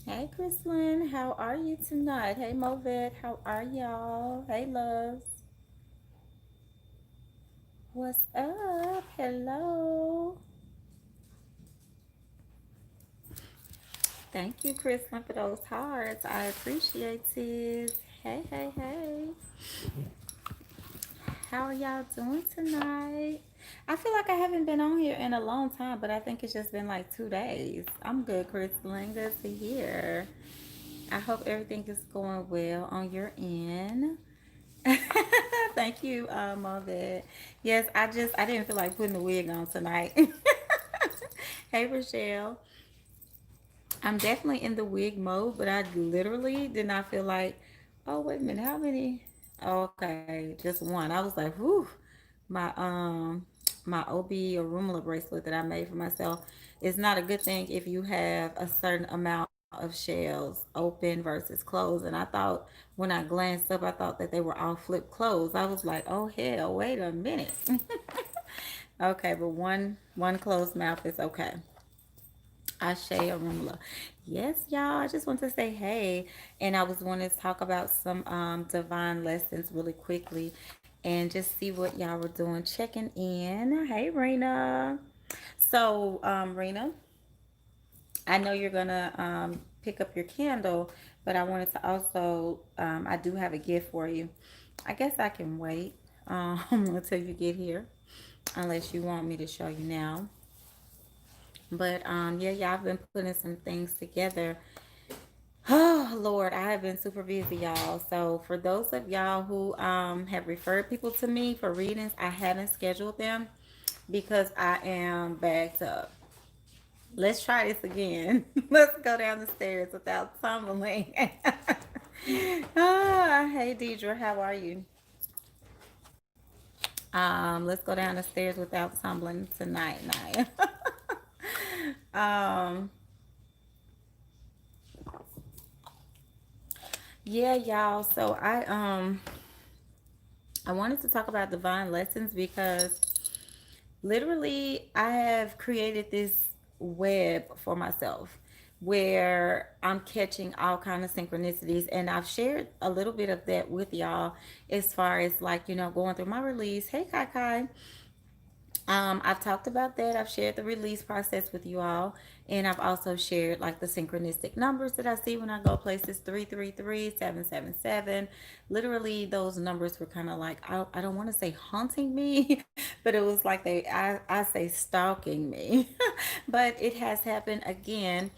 Hey, Chrislyn, how are you tonight? Hey, Movet, how are y'all? Hey, loves, what's up? Hello. Thank you, Chrislyn, for those hearts. I appreciate it. Hey, hey, hey. How are y'all doing tonight? I feel like I haven't been on here in a long time, but I think it's just been like 2 days. I'm good, Chrislyn. Good to hear. I hope everything is going well on your end. Thank you, Mom. Yes, I didn't feel like putting the wig on tonight. Hey, Rochelle. I'm definitely in the wig mode, but I literally did not feel like, oh, wait a minute, how many? Oh, okay, just one. I was like, whew, my OB or Rumula bracelet that I made for myself is not a good thing if you have a certain amount of shells open versus closed. And I thought when I glanced up, I thought that they were all flip closed. I was like, oh hell, wait a minute. Okay, but one closed mouth is okay. Ashe Arumla. Yes, y'all. I just want to say hey. And I was wanting to talk about some divine lessons really quickly and just see what y'all were doing. Checking in. Hey, Rena. So, Rena, I know you're gonna pick up your candle, but I wanted to also I do have a gift for you. I guess I can wait until you get here, unless you want me to show you now. But yeah, yeah, I've been putting some things together. Oh Lord, I have been super busy, y'all. So for those of y'all who have referred people to me for readings, I haven't scheduled them because I am backed up. Let's try this again. Let's go down the stairs without tumbling. Hey Deidre, how are you? Let's go down the stairs without tumbling tonight, Naya. um, yeah, y'all. So I wanted to talk about divine lessons because literally I have created this web for myself where I'm catching all kind of synchronicities, and I've shared a little bit of that with y'all as far as like, going through my release. Hey Kai Kai. I've talked about that. I've shared the release process with you all, and I've also shared like the synchronistic numbers that I see when I go places 333, 777. Literally, those numbers were kind of like, I don't want to say haunting me, but it was like I say stalking me. But it has happened again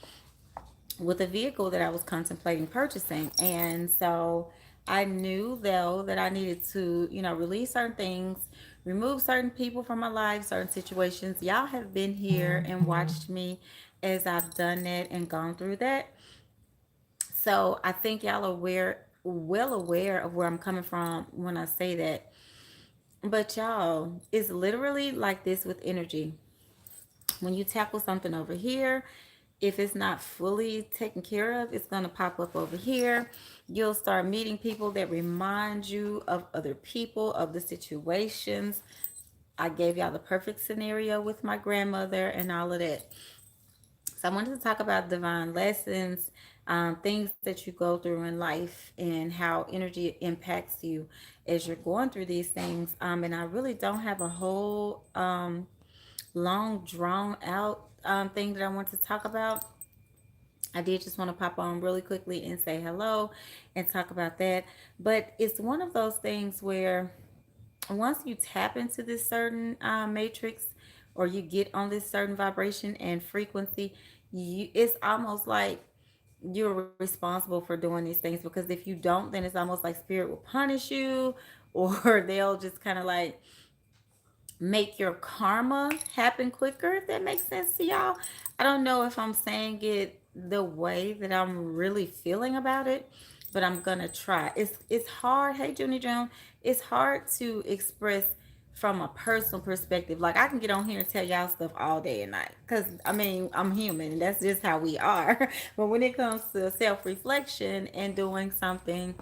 with a vehicle that I was contemplating purchasing. And so I knew though that I needed to, release certain things, remove certain people from my life, certain situations. Y'all have been here and watched me as I've done that and gone through that. So I think y'all are well aware of where I'm coming from when I say that. But y'all, it's literally like this with energy. When you tackle something over here, if it's not fully taken care of, it's going to pop up over here. You'll start meeting people that remind you of other people, of the situations. I gave y'all the perfect scenario with my grandmother and all of that. So I wanted to talk about divine lessons, things that you go through in life, and how energy impacts you as you're going through these things. And I really don't have a whole long drawn out thing that I want to talk about. I did just want to pop on really quickly and say hello and talk about that. But it's one of those things where once you tap into this certain matrix, or you get on this certain vibration and frequency, it's almost like you're responsible for doing these things, because if you don't, then it's almost like spirit will punish you, or they'll just kind of like make your karma happen quicker, if that makes sense to y'all. I don't know if I'm saying it the way that I'm really feeling about it, but I'm gonna try. It's hard. Hey, Junie June, it's hard to express from a personal perspective. Like I can get on here and tell y'all stuff all day and night, cause I mean I'm human and that's just how we are. But when it comes to self reflection and doing something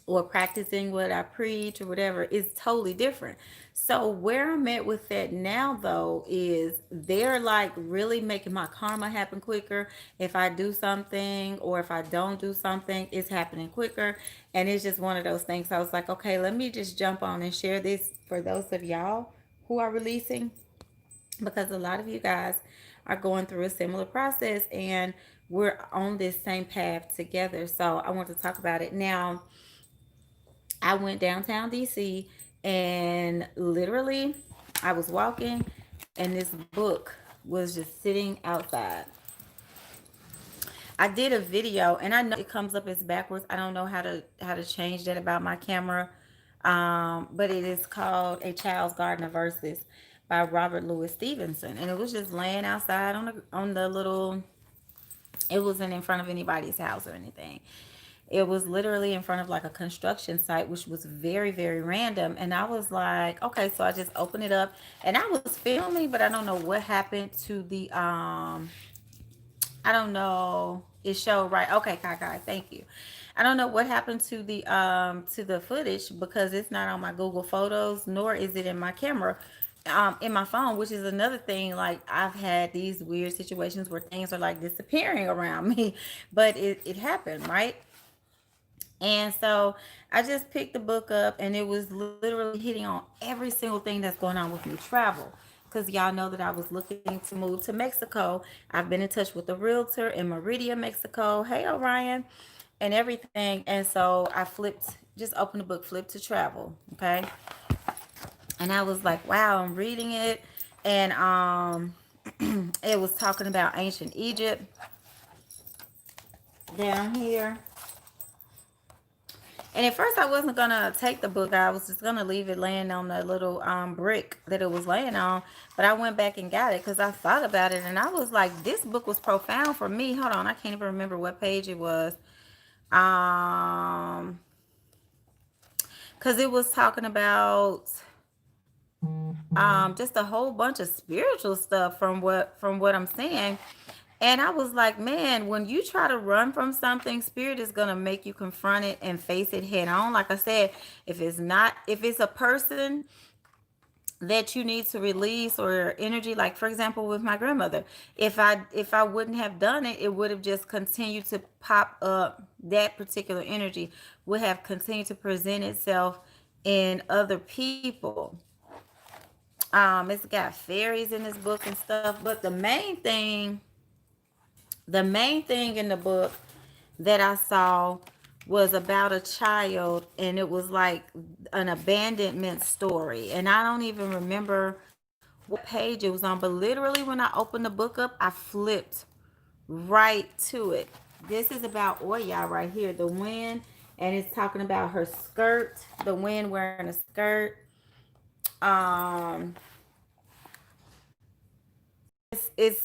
or practicing what I preach or whatever is totally different. So where I'm at with that now though is they're like really making my karma happen quicker. If I do something or if I don't do something, it's happening quicker. And it's just one of those things. I was like, okay, let me just jump on and share this for those of y'all who are releasing, because a lot of you guys are going through a similar process and we're on this same path together. So I want to talk about it now. I went downtown DC and literally I was walking and this book was just sitting outside. I did a video and I know it comes up as backwards. I don't know how to change that about my camera. But it is called A Child's Garden of Verses by Robert Louis Stevenson. And it was just laying outside on the little, it wasn't in front of anybody's house or anything. It was literally in front of like a construction site, which was very, very random. And I was like, okay, so I just opened it up and I was filming, but I don't know what happened to the, I don't know. It showed right. Okay, Kai, thank you. I don't know what happened to the footage because it's not on my Google Photos, nor is it in my camera in my phone, which is another thing. Like I've had these weird situations where things are like disappearing around me, but it happened, right? And so I just picked the book up and it was literally hitting on every single thing that's going on with me travel. Because y'all know that I was looking to move to Mexico. I've been in touch with a realtor in Meridia, Mexico. Hey, Orion, and everything. And so I just opened the book, flipped to travel. Okay. And I was like, wow, I'm reading it. And it was talking about ancient Egypt down here. And at first I wasn't gonna take the book. I was just gonna leave it laying on the little brick that it was laying on. But I went back and got it because I thought about it and I was like, this book was profound for me. Hold on, I can't even remember what page it was. Because it was talking about just a whole bunch of spiritual stuff from what I'm saying. And I was like, man, when you try to run from something, spirit is going to make you confront it and face it head on. Like I said, if it's a person that you need to release or energy, like for example with my grandmother, if I wouldn't have done it, it would have just continued to pop up. That particular energy would have continued to present itself in other people. It's got fairies in this book and stuff, but the main thing in the book that I saw was about a child, and it was like an abandonment story. And I don't even remember what page it was on, but literally when I opened the book up, I flipped right to it. This is about Oya right here, the wind, and it's talking about her skirt, the wind wearing a skirt. Um, it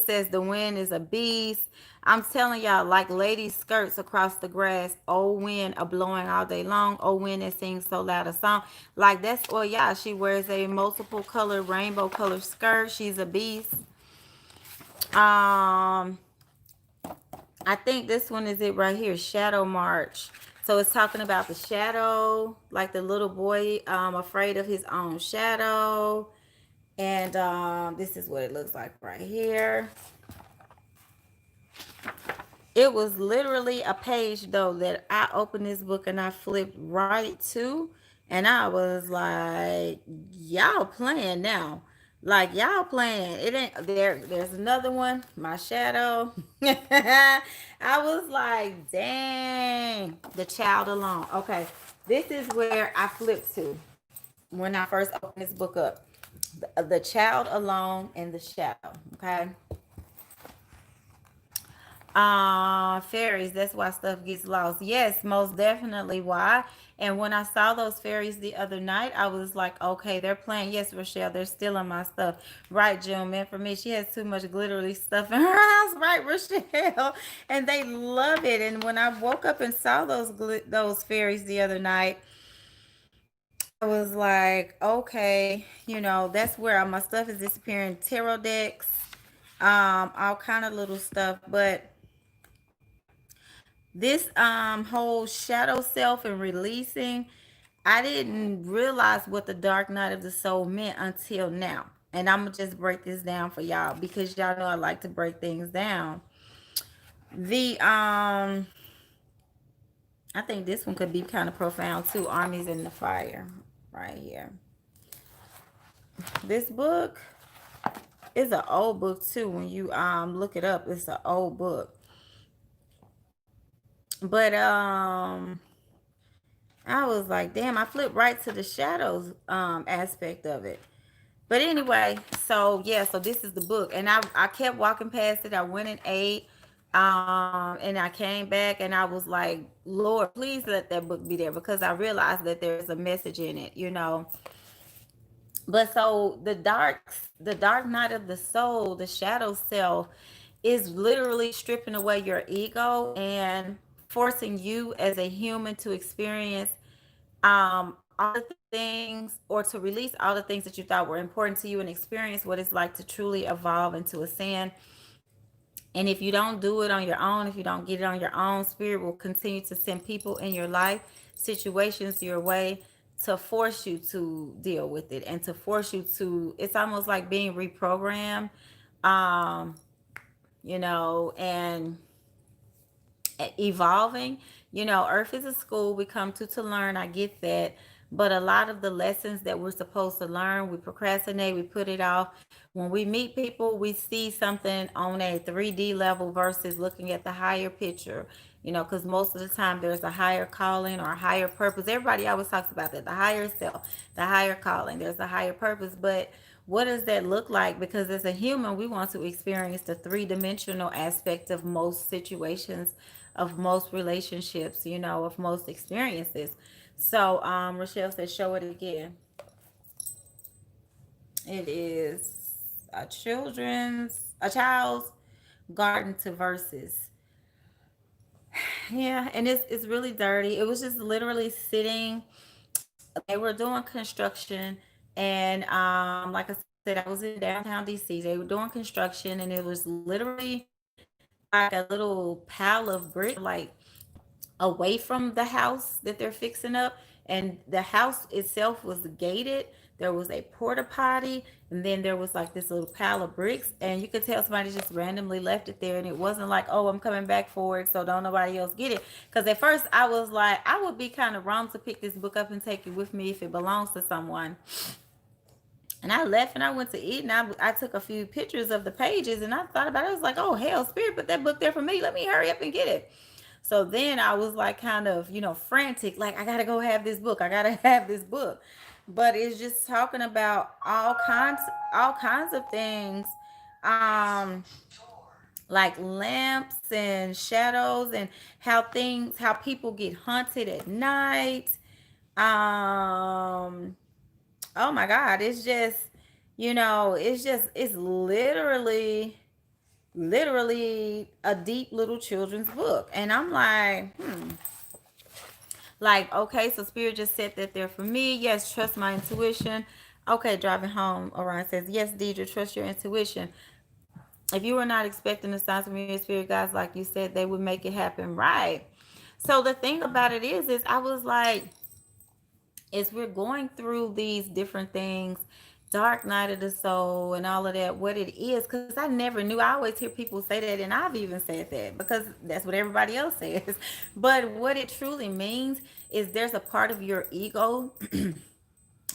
says the wind is a beast. I'm telling y'all, like ladies' skirts across the grass, old wind a blowing all day long, old wind that sings so loud a song. Like that's oh yeah, she wears a multiple color, rainbow color skirt. She's a beast. Um, I think this one is it right here, Shadow March. So it's talking about the shadow, like the little boy afraid of his own shadow. And this is what it looks like right here. It was literally a page though that I opened this book and I flipped right to, and I was like, y'all playing now. Like y'all playing. It ain't there's another one, my shadow. I was like, dang, the child alone. Okay. This is where I flipped to when I first opened this book up. The child alone and the shadow. Okay. Fairies, that's why stuff gets lost. Yes, most definitely why. And when I saw those fairies the other night, I was like, okay, they're playing. Yes, Rochelle, they're stealing my stuff. Right, June, man, for me, she has too much glittery stuff in her house, right, Rochelle? And they love it. And when I woke up and saw those fairies the other night, I was like, okay, that's where my stuff is disappearing. Tarot decks, all kind of little stuff. But this whole shadow self and releasing, I didn't realize what the dark night of the soul meant until now. And I'm gonna just break this down for y'all because y'all know I like to break things down. The I think this one could be kind of profound too. Armies in the Fire, right here. This book is an old book too. When you look it up, it's an old book. But I was like, damn, I flipped right to the shadows aspect of it. But anyway, so yeah, so this is the book. And I kept walking past it. I went and ate. And I came back and I was like, Lord, please let that book be there because I realized that there's a message in it. But so the dark night of the soul, the shadow self, is literally stripping away your ego and forcing you as a human to experience all the things, or to release all the things that you thought were important to you and experience what it's like to truly evolve into ascend. And if you don't do it on your own, if you don't get it on your own, spirit will continue to send people in your life, situations your way, to force you to deal with it and to force you to, it's almost like being reprogrammed. um and evolving. Earth is a school we come to learn. I get that. But a lot of the lessons that we're supposed to learn, we procrastinate, we put it off. When we meet people, we see something on a 3D level versus looking at the higher picture. Because most of the time there's a higher calling or a higher purpose. Everybody always talks about that, the higher self, the higher calling, there's a higher purpose. But what does that look like? Because as a human, we want to experience the three-dimensional aspect of most situations, of most relationships, of most experiences. So Rochelle says, show it again. It is a child's garden to verses. Yeah, and it's really dirty. It was just literally sitting. They were doing construction, and like I said, I was in downtown DC. They were doing construction, and it was literally like a little pile of bricks, like away from the house that they're fixing up. And the house itself was gated. There was a porta potty, and then there was like this little pile of bricks, and you could tell somebody just randomly left it there. And it wasn't like, oh, I'm coming back for it, so don't nobody else get it. Because at first I was like, I would be kind of wrong to pick this book up and take it with me if it belongs to someone. And I left and I went to eat, and I took a few pictures of the pages, and I thought about it. I was like, oh, hell, Spirit put that book there for me. Let me hurry up and get it. So then I was like kind of, frantic, like I gotta go have this book. I gotta have this book. But it's just talking about all kinds of things. Um, like lamps and shadows, and how people get haunted at night. Um, oh my God, it's literally a deep little children's book. And I'm like, like, okay, so Spirit just said that there for me. Yes, trust my intuition. Okay, driving home, Orion says, yes, Deidre, trust your intuition. If you were not expecting the signs from your spirit guys, like you said, they would make it happen, right? So the thing about it is I was like, as we're going through these different things, dark night of the soul and all of that, what it is, because I never knew. I always hear people say that, and I've even said that because that's what everybody else says. But what it truly means is there's a part of your ego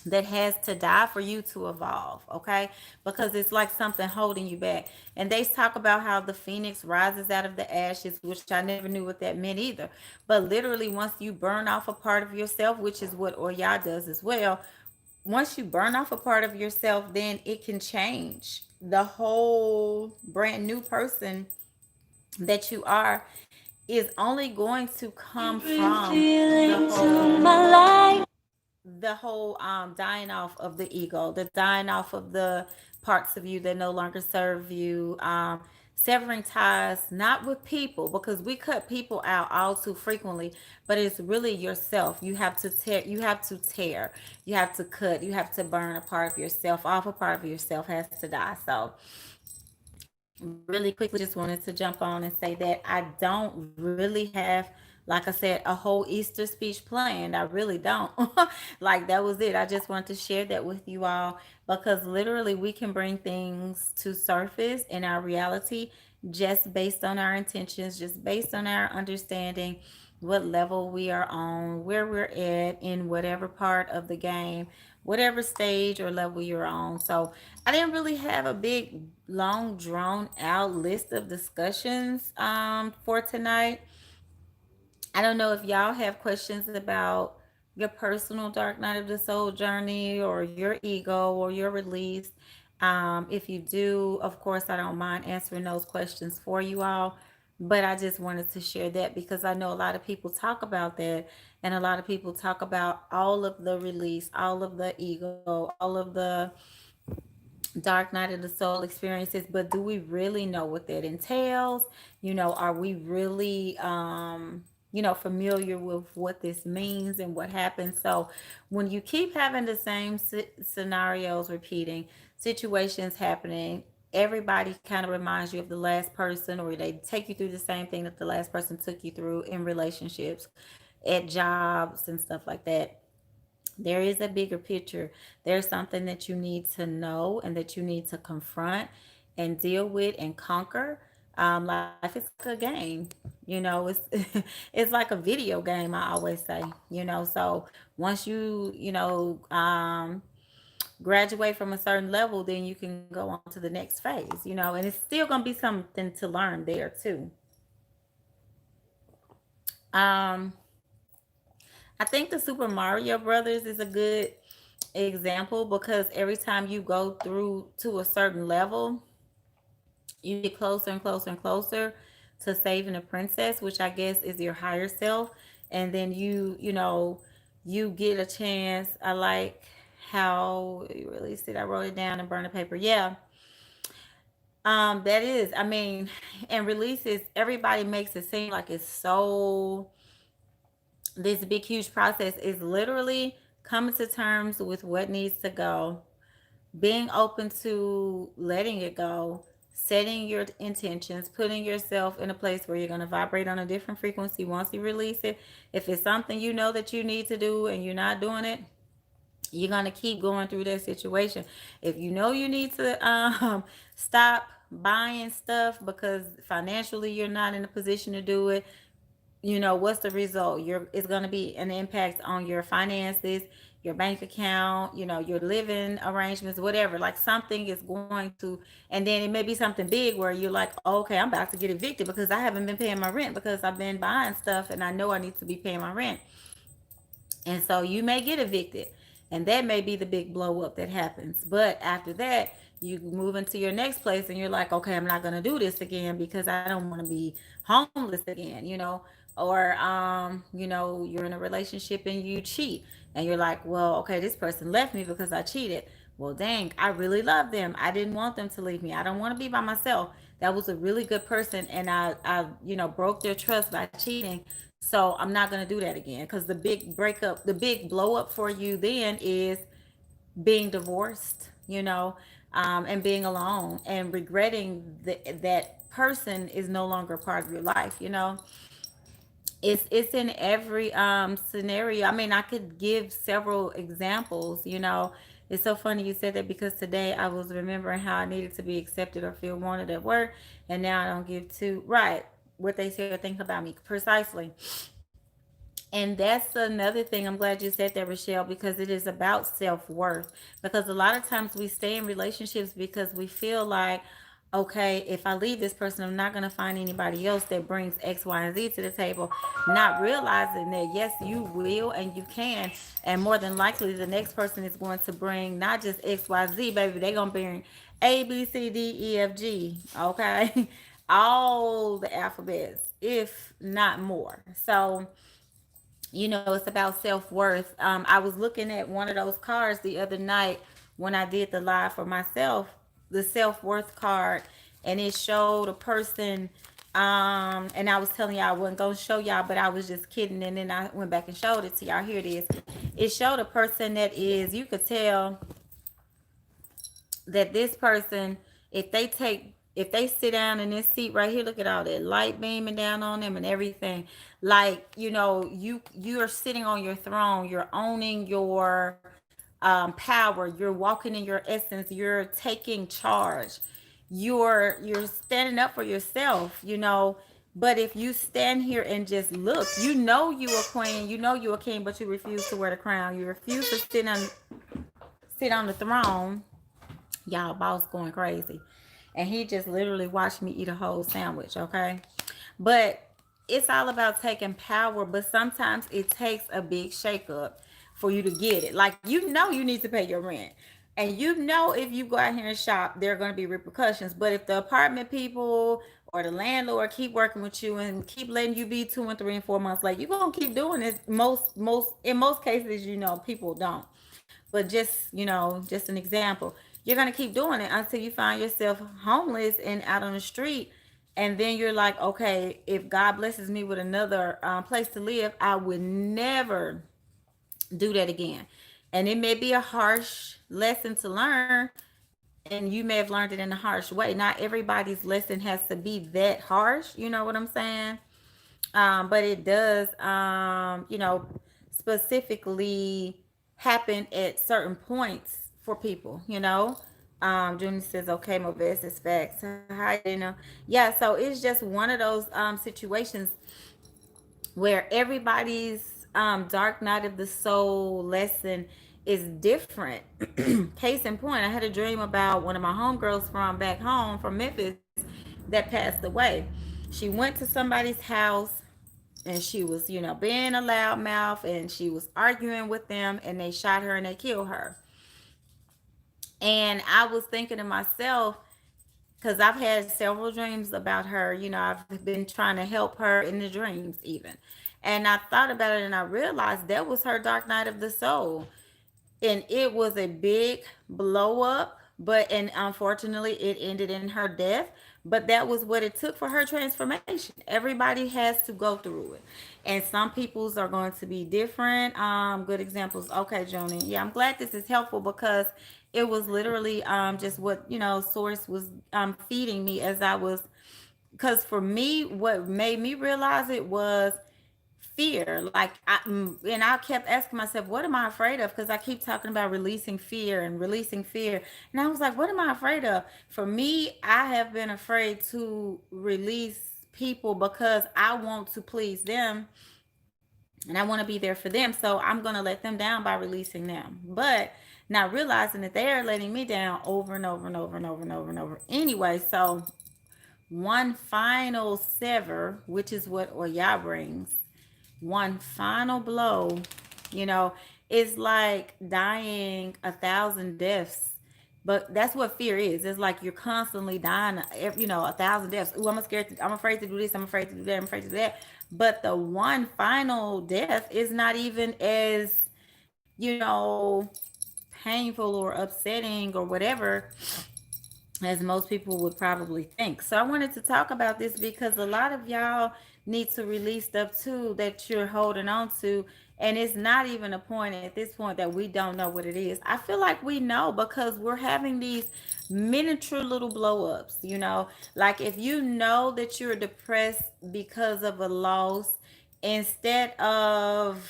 that has to die for you to evolve, okay? Because it's like something holding you back. And they talk about how the phoenix rises out of the ashes, which I never knew what that meant either. But literally, once you burn off a part of yourself, which is what Oya does as well, once you burn off a part of yourself, then it can change. The whole brand new person that you are is only going to come Every from feeling to my life. the whole dying off of the ego, the dying off of the parts of you that no longer serve you, severing ties not with people, because we cut people out all too frequently, but it's really yourself. You have to tear, you have to cut, you have to burn a part of yourself off. A part of yourself has to die. So really quickly, just wanted to jump on and say that I don't really have, like I said, a whole Easter speech planned. I really don't. Like, that was it. I just wanted to share that with you all, because literally we can bring things to surface in our reality just based on our intentions, just based on our understanding what level we are on, where we're at in whatever part of the game, whatever stage or level you're on. So I didn't really have a big, long, drawn out list of discussions for tonight. I don't know if y'all have questions about your personal dark night of the soul journey or your ego or your release. If you do, of course, I don't mind answering those questions for you all. But I just wanted to share that because I know a lot of people talk about that, and a lot of people talk about all of the release, all of the ego, all of the dark night of the soul experiences, but do we really know what that entails? Are we really familiar with what this means and what happens? So when you keep having the same scenarios repeating, situations happening, everybody kind of reminds you of the last person, or they take you through the same thing that the last person took you through in relationships, at jobs and stuff like that. There is a bigger picture. There's something that you need to know and that you need to confront and deal with and conquer. Life is like a game. It's it's like a video game, I always say. So once you graduate from a certain level, then you can go on to the next phase, and it's still gonna be something to learn there too. Um, I think the Super Mario Brothers is a good example, because every time you go through to a certain level, you get closer and closer and closer to saving a princess, which I guess is your higher self. And then you get a chance. I like how you released it. I wrote it down and burned the paper. Yeah. That is, I mean, and releases, everybody makes it seem like it's so, this big huge process is literally coming to terms with what needs to go, being open to letting it go, setting your intentions, putting yourself in a place where you're going to vibrate on a different frequency once you release it. If it's something you know that you need to do and you're not doing it, you're going to keep going through that situation. If you know you need to stop buying stuff because financially you're not in a position to do it, what's the result? It's going to be an impact on your finances, your bank account, your living arrangements, whatever. Like, something is going to, and then it may be something big where you're like, oh, okay, I'm about to get evicted because I haven't been paying my rent, because I've been buying stuff and I know I need to be paying my rent. And so you may get evicted, and that may be the big blow up that happens. But after that, you move into your next place and you're like, okay, I'm not going to do this again because I don't want to be homeless again. Or you're in a relationship and you cheat, and you're like, well, okay, this person left me because I cheated. Well, dang, I really love them. I didn't want them to leave me. I don't want to be by myself. That was a really good person, and I broke their trust by cheating. So I'm not gonna do that again, because the big breakup, the big blow up for you then is being divorced, and being alone and regretting that person is no longer part of your life. It's in every scenario. I mean, I could give several examples. It's so funny you said that, because today I was remembering how I needed to be accepted or feel wanted at work, and now I don't give two right what they say or think about me precisely. And that's another thing. I'm glad you said that, Rochelle, because it is about self-worth. Because a lot of times we stay in relationships because we feel like, okay, if I leave this person, I'm not going to find anybody else that brings X, Y, and Z to the table. Not realizing that, yes, you will and you can. And more than likely, the next person is going to bring not just X, Y, Z, baby. They're going to bring A, B, C, D, E, F, G. Okay. all the alphabets, if not more. So, it's about self-worth. I was looking at one of those cards the other night when I did the live for myself, the self-worth card, and it showed a person. And I was telling y'all I wasn't gonna show y'all, but I was just kidding, and then I went back and showed it to y'all. Here it is. It showed a person that is, you could tell that this person, if they sit down in this seat right here, look at all that light beaming down on them and everything. Like, you're sitting on your throne, you're owning your power, you're walking in your essence, you're taking charge, you're standing up for yourself, but if you stand here and just look, you a queen, you a king, but you refuse to wear the crown, you refuse to sit on the throne. Y'all, boss going crazy. And he just literally watched me eat a whole sandwich, okay? But it's all about taking power, but sometimes it takes a big shakeup for you to get it. Like, you need to pay your rent. And if you go out here and shop, there are going to be repercussions. But if the apartment people or the landlord keep working with you and keep letting you be 2 and 3 and 4 months late, you're going to keep doing this. In most cases, people don't. But just an example, you're gonna keep doing it until you find yourself homeless and out on the street, and then you're like, okay, if God blesses me with another place to live, I would never do that again. And it may be a harsh lesson to learn, and you may have learned it in a harsh way. Not everybody's lesson has to be that harsh. You know what I'm saying? But it does, specifically happen at certain points for people, Junior says, okay, my best is facts. Hi, Yeah, so it's just one of those situations where everybody's dark night of the soul lesson is different. Case in point, I had a dream about one of my homegirls from back home from Memphis that passed away. She went to somebody's house and she was, being a loudmouth, and she was arguing with them, and they shot her and they killed her. And I was thinking to myself, because I've had several dreams about her, I've been trying to help her in the dreams, even. And I thought about it and I realized that was her dark night of the soul. And it was a big blow up, and unfortunately it ended in her death. But that was what it took for her transformation. Everybody has to go through it, and some people's are going to be different. Good examples. Okay, Joni. Yeah, I'm glad this is helpful, because it was literally just what source was feeding me as I was. Because for me, what made me realize it was fear. Like, and I kept asking myself, what am I afraid of? Because I keep talking about releasing fear and releasing fear, and I was like, what am I afraid of? For me, I have been afraid to release people because I want to please them and I want to be there for them, so I'm going to let them down by releasing them, but not realizing that they're letting me down over and over and over and over and over and over anyway. So one final sever, which is what Oya brings, one final blow, you know, it's like dying 1,000 deaths. But that's what fear is. It's like you're constantly dying, 1,000 deaths. Ooh, I'm afraid to do this. I'm afraid to do that. I'm afraid to do that. But the one final death is not even as, you know, painful or upsetting or whatever as most people would probably think. So I wanted to talk about this because a lot of y'all need to release stuff too that you're holding on to. And it's not even a point at this point that we don't know what it is. I feel like we know because we're having these miniature little blow ups, like if you know that you're depressed because of a loss, instead of,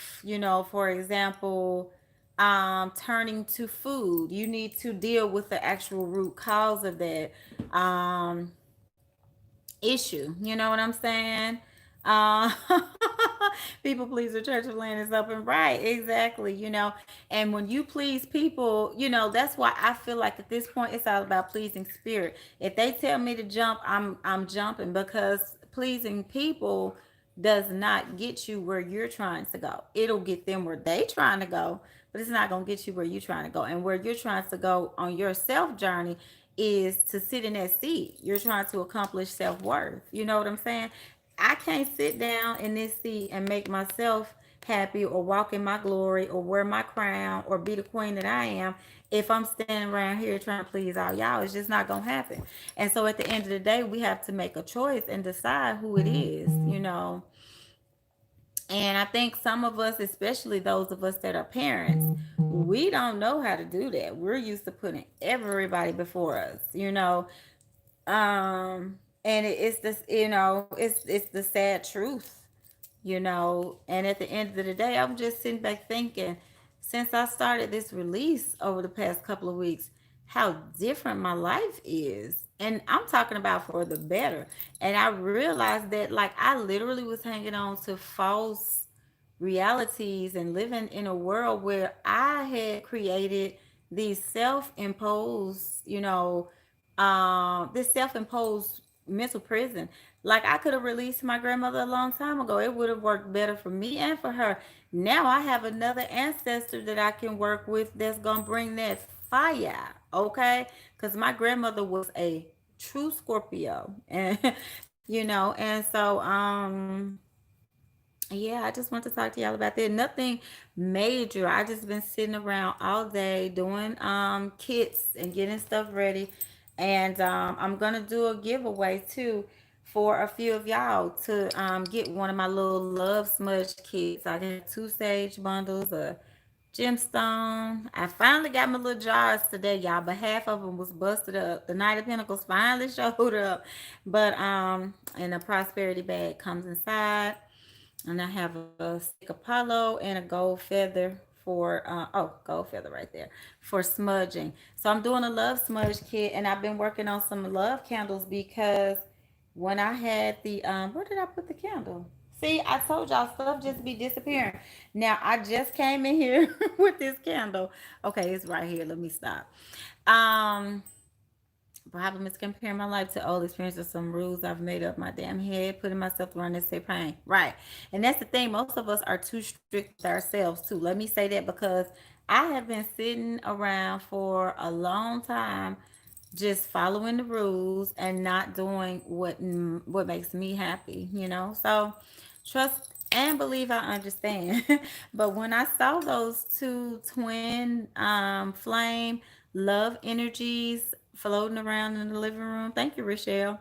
for example, turning to food, you need to deal with the actual root cause of that um issue. You know what I'm saying? uh People pleaser, church of land is open, right? Exactly. And when you please people, that's why I feel like at this point it's all about pleasing spirit. If they tell me to jump, I'm jumping, because pleasing people does not get you where you're trying to go. It'll get them where they trying to go, but it's not going to get you where you're trying to go. And where you're trying to go on your self journey, is to sit in that seat. You're trying to accomplish self-worth. You know what I'm saying? I can't sit down in this seat and make myself happy or walk in my glory or wear my crown or be the queen that I am if I'm standing around here trying to please all y'all. It's just not gonna happen. And so at the end of the day, we have to make a choice and decide who it is, you know. And I think some of us, especially those of us that are parents, we don't know how to do that. We're used to putting everybody before us, you know. And it's this, you know, it's the sad truth, you know. And at the end of the day, I'm just sitting back thinking, since I started this release over the past couple of weeks, how different my life is. And I'm talking about for the better. And I realized that, like, I literally was hanging on to false realities and living in a world where I had created these self-imposed, you know, this self-imposed mental prison. Like, I could have released my grandmother a long time ago. It would have worked better for me and for her. Now I have another ancestor that I can work with that's gonna bring that fire. Okay, because my grandmother was a true Scorpio, and you know, and so yeah, I just want to talk to y'all about that. Nothing major. I just been sitting around all day doing kits and getting stuff ready. And I'm gonna do a giveaway too for a few of y'all to get one of my little love smudge kits. I got two sage bundles, a gemstone. I finally got my little jars today, y'all, but half of them was busted up. The Knight of Pentacles finally showed up, but and a prosperity bag comes inside. And I have a stick Apollo and a gold feather for gold feather right there for smudging. So I'm doing a love smudge kit, and I've been working on some love candles because when I had the where did I put the candle? See, I told y'all stuff just be disappearing. Now I just came in here with this candle. Okay, it's right here. Let me stop. Um Problem is comparing my life to old experiences, some rules I've made up my damn head, putting myself around this say pain. Right. And that's the thing. Most of us are too strict with ourselves too. Let me say that because I have been sitting around for a long time just following the rules and not doing what makes me happy, you know? So trust and believe I understand. But when I saw those two twin flame love energies floating around in the living room, thank you, Rochelle,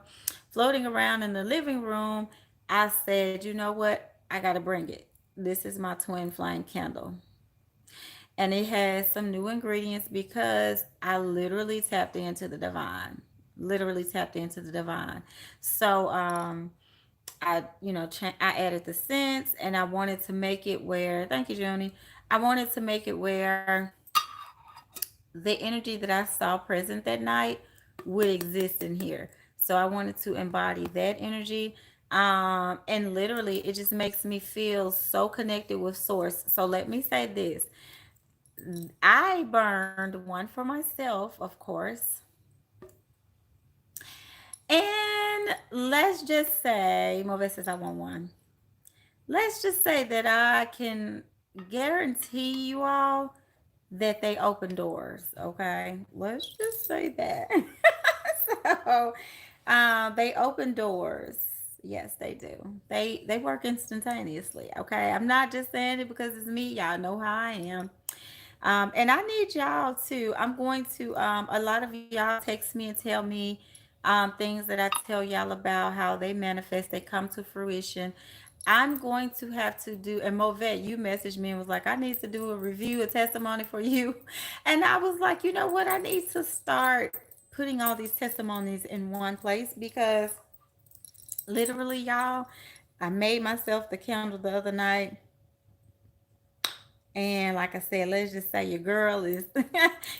floating around in the living room, I said, you know what? I got to bring it. This is my twin flame candle. And it has some new ingredients because I literally tapped into the divine. Literally tapped into the divine. So I, you know, I added the scents, and I wanted to make it where, thank you, Joni. I wanted to make it where the energy that I saw present that night would exist in here. So I wanted to embody that energy. And literally, it just makes me feel so connected with source. So let me say this. I burned one for myself, of course. And let's just say, Move says I want one. Let's just say that I can guarantee you all that they open doors. Okay, let's just say that. So, they open doors. Yes, they do. They work instantaneously. Okay, I'm not just saying it because it's me. Y'all know how I am. And I need y'all to. I'm going to. A lot of y'all text me and tell me things that I tell y'all about how they manifest, they come to fruition. I'm going to have to do, and Movette, you messaged me and was like, I need to do a review, a testimony for you. And I was like, you know what? I need to start putting all these testimonies in one place because literally, y'all, I made myself the candle the other night. And like I said, let's just say your girl is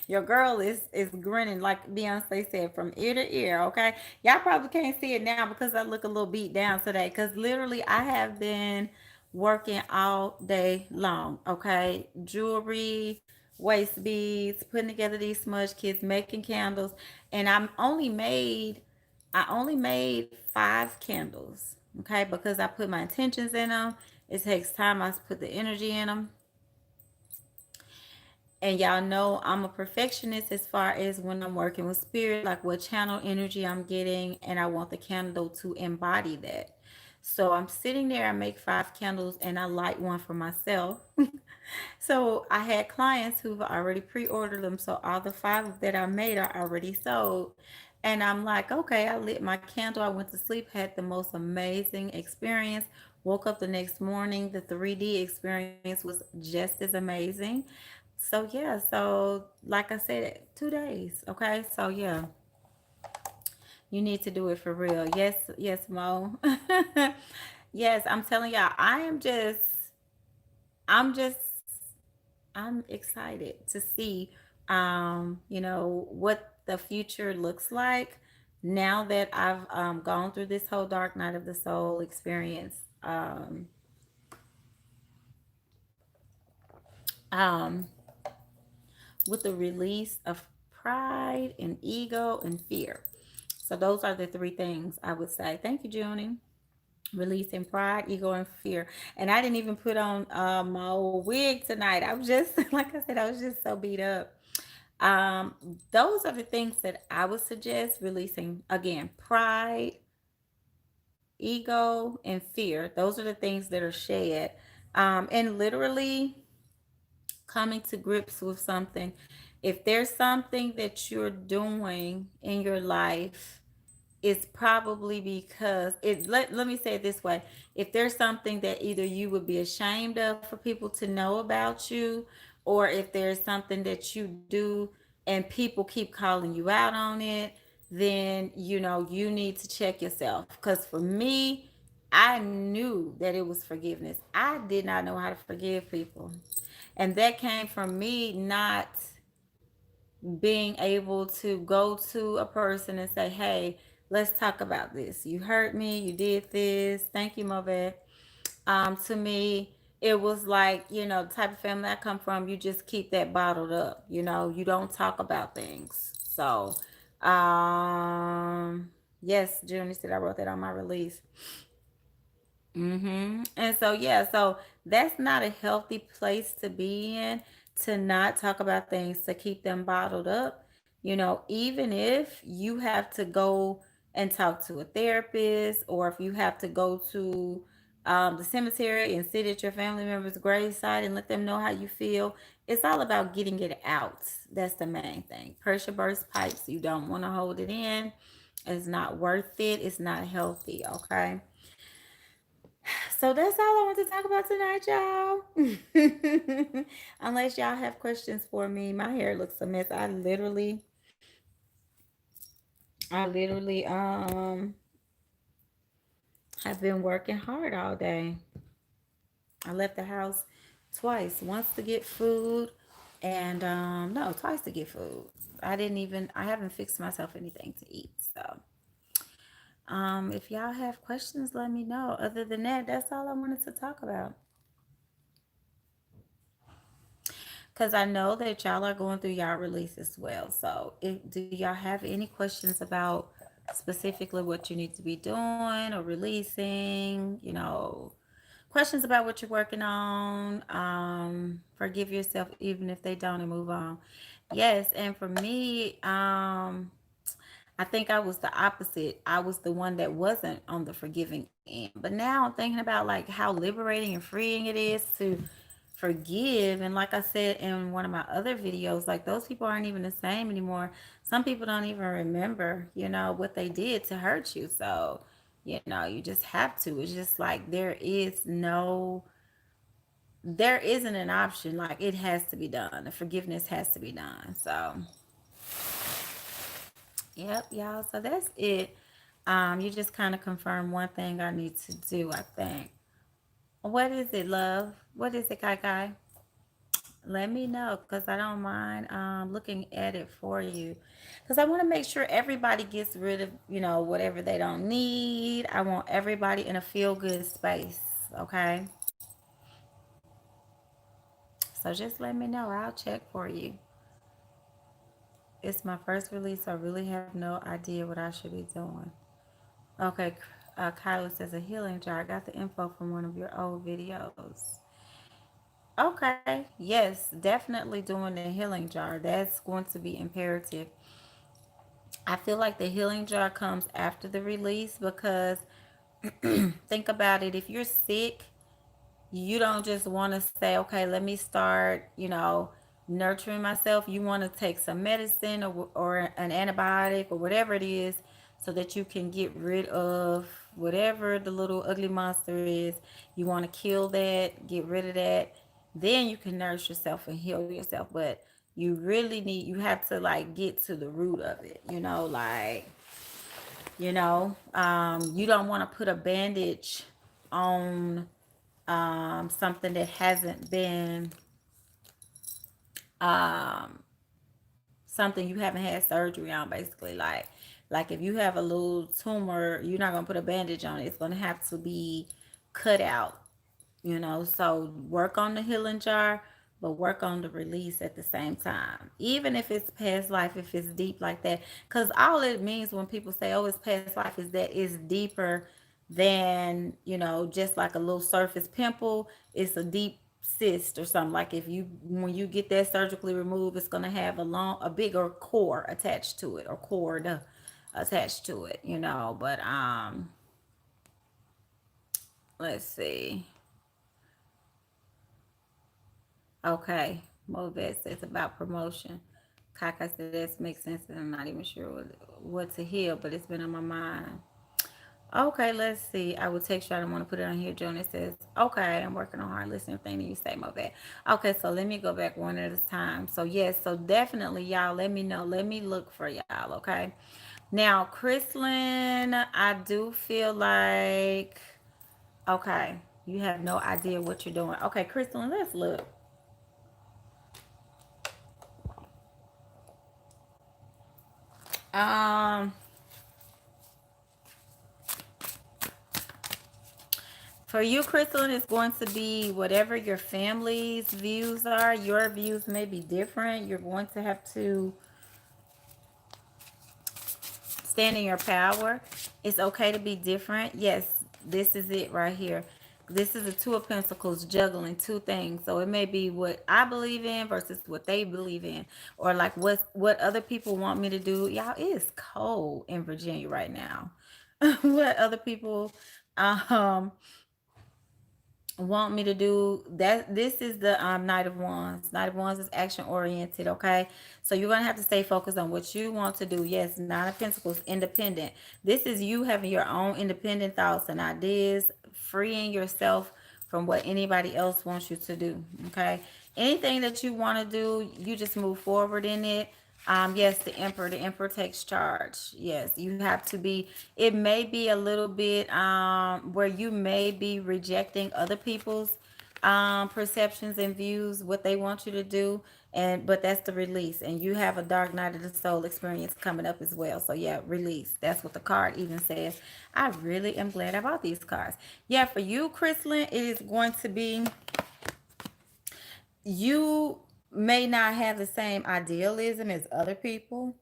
your girl is grinning like Beyonce said from ear to ear. Okay, y'all probably can't see it now because I look a little beat down today. Because literally, I have been working all day long. Okay, jewelry, waist beads, putting together these smudge kits, making candles, and I only made 5 candles. Okay, because I put my intentions in them. It takes time. I put the energy in them, And y'all know I'm a perfectionist as far as when I'm working with spirit, like what channel energy I'm getting, and I want the candle to embody that. So I'm sitting there, I make 5 candles and I light one for myself. So I had clients who've already pre-ordered them. So all the 5 that I made are already sold. And I'm like, okay, I lit my candle. I went to sleep, had the most amazing experience. Woke up the next morning. The 3D experience was just as amazing. So yeah, so like I said, 2 days. Okay, so yeah, you need to do it for real. Yes, yes, Mo. Yes, I'm telling y'all, I'm just, I'm excited to see, what the future looks like now that I've gone through this whole Dark Night of the Soul experience. Um, with the release of pride and ego and fear. So those are the 3 things I would say. Thank you, Junie. Releasing pride, ego, and fear. And I didn't even put on my old wig tonight. I was just, like I said, I was just so beat up. Um, those are the things that I would suggest releasing. Again, pride, ego, and fear. Those are the things that are shed. And literally coming to grips with something. If there's something that you're doing in your life, it's probably because let me say it this way. If there's something that either you would be ashamed of for people to know about you, or if there's something that you do and people keep calling you out on it, then you need to check yourself. Because for me, I knew that it was forgiveness. I did not know how to forgive people. And that came from me not being able to go to a person and say, hey, let's talk about this. You hurt me. You did this. Thank you, Movet. To me, it was like, the type of family I come from, you just keep that bottled up. You don't talk about things. So, yes, Junior said I wrote that on my release. And so, yeah, so that's not a healthy place to be in, to not talk about things, to keep them bottled up. Even if you have to go and talk to a therapist, or if you have to go to the cemetery and sit at your family member's graveside and let them know how you feel, it's all about getting it out. That's the main thing. Pressure burst pipes, you don't want to hold it in. It's not worth it. It's not healthy, okay? So that's all I want to talk about tonight, y'all. Unless y'all have questions for me. My hair looks a mess. I literally have been working hard all day. I left the house twice. Once to get food and no, twice to get food. I haven't fixed myself anything to eat. So if y'all have questions, let me know. Other than that, that's all I wanted to talk about. Because I know that y'all are going through y'all release as well. So, do y'all have any questions about specifically what you need to be doing or releasing? Questions about what you're working on. Forgive yourself even if they don't, and move on. Yes, and for me, I think I was the opposite. I was the one that wasn't on the forgiving end. But now I'm thinking about like how liberating and freeing it is to forgive. And like I said in one of my other videos, like those people aren't even the same anymore. Some people don't even remember, what they did to hurt you. So, you just have to. It's just like there isn't an option. Like it has to be done. The forgiveness has to be done. So, yep, y'all. So that's it. You just kind of confirm one thing I need to do, I think. What is it, love? What is it, Kai Kai? Let me know because I don't mind looking at it for you. Because I want to make sure everybody gets rid of, whatever they don't need. I want everybody in a feel good space. Okay. So just let me know. I'll check for you. It's my first release. So I really have no idea what I should be doing. Okay. Kyla says a healing jar. I got the info from one of your old videos. Okay. Yes, definitely doing the healing jar. That's going to be imperative. I feel like the healing jar comes after the release because think about it. If you're sick, you don't just want to say, okay, let me start, nurturing myself. You want to take some medicine or an antibiotic or whatever it is so that you can get rid of whatever the little ugly monster is. You want to kill that, get rid of that. Then you can nourish yourself and heal yourself. But you have to like get to the root of it, you don't want to put a bandage on something that hasn't been um, something you haven't had surgery on, basically. Like if you have a little tumor, you're not gonna put a bandage on it. It's gonna have to be cut out, So work on the healing jar, but work on the release at the same time. Even if it's past life, if it's deep like that, because all it means when people say, "Oh, it's past life," is that it's deeper than just like a little surface pimple. It's a deep cyst or something. Like if you when you get that surgically removed, it's gonna have a bigger core attached to it, or cord attached to it. But let's see. Okay, Movet says about promotion. Kaka said that makes sense, and I'm not even sure what to heal, but it's been on my mind. Okay, let's see. I will text you. I don't want to put it on here. Jonas says, okay, I'm working on hard listening everything that you say, Movet. Okay, so let me go back one at a time. So, yes, so definitely, y'all, let me know. Let me look for y'all, okay? Now, Chrislyn, I do feel like, okay, you have no idea what you're doing. Okay, Chrislyn, let's look. Um, For you, Crystal, it's going to be whatever your family's views are. Your views may be different. You're going to have to stand in your power. It's okay to be different. Yes, this is it right here. This is the Two of Pentacles juggling two things. So it may be what I believe in versus what they believe in, or like what other people want me to do. Y'all, it is cold in Virginia right now. What other people um want me to do that. This is the Knight of Wands. Knight of Wands is action oriented. Okay, so you're gonna have to stay focused on what you want to do. Yes, Nine of Pentacles, independent. This is you having your own independent thoughts and ideas, freeing yourself from what anybody else wants you to do. Okay, anything that you want to do, you just move forward in it. Yes, the emperor takes charge. Yes, you have to be, it may be a little bit where you may be rejecting other people's perceptions and views, what they want you to do, but that's the release. And you have a dark night of the soul experience coming up as well. So yeah, release. That's what the card even says. I really am glad I bought these cards. Yeah, for you, Chrislyn, it is going to be, you may not have the same idealism as other people.